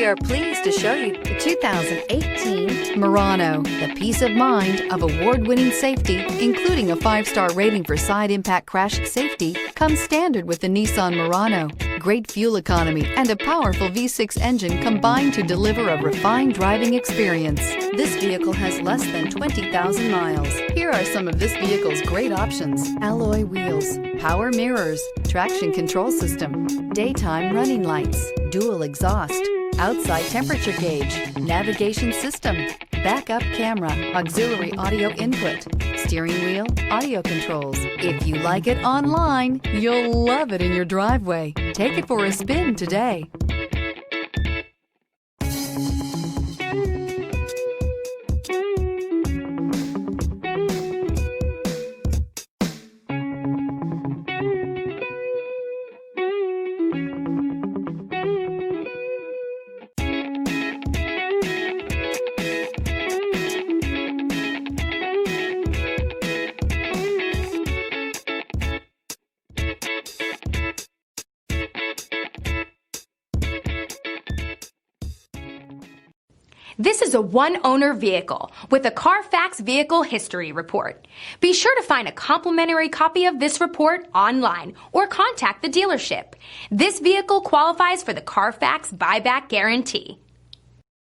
We are pleased to show you the 2018 Murano. The peace of mind of award-winning safety, including a 5-star rating for side impact crash safety, comes standard with the Nissan Murano. Great fuel economy and a powerful V6 engine combine to deliver a refined driving experience. This vehicle has less than 20,000 miles. Here are some of this vehicle's great options: alloy wheels, power mirrors, traction control system, daytime running lights, dual exhaust, outside temperature gauge, navigation system, backup camera, auxiliary audio input, steering wheel audio controls. If you like it online, you'll love it in your driveway. Take it for a spin today. This is a one-owner vehicle with a Carfax Vehicle History Report. Be sure to find a complimentary copy of this report online or contact the dealership. This vehicle qualifies for the Carfax Buyback Guarantee.